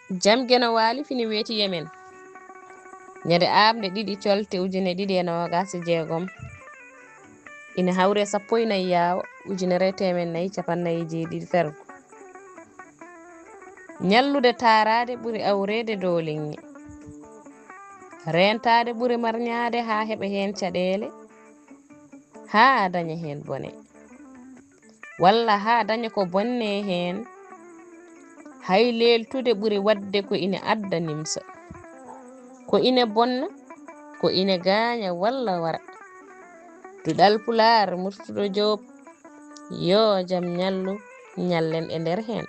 jamgeno waali fini weeti yemen ñande Aaɓnde 2 Colte 2026 ina hawre 14 Yaawo 1450 fergo ñallude taarade ɓuri awrede dow liŋƴe rentade ɓuri marñade ha heɓa hen caɗele ha daña hen bone walla ha daña ko bonne hen hay leltude ɓuri wadde ko ina adda nimsa ko ina bonna ko ina gaña walla wara Duɗal Pulaar Murtuɗo Joob yo jam ñallu ñallen e nder hen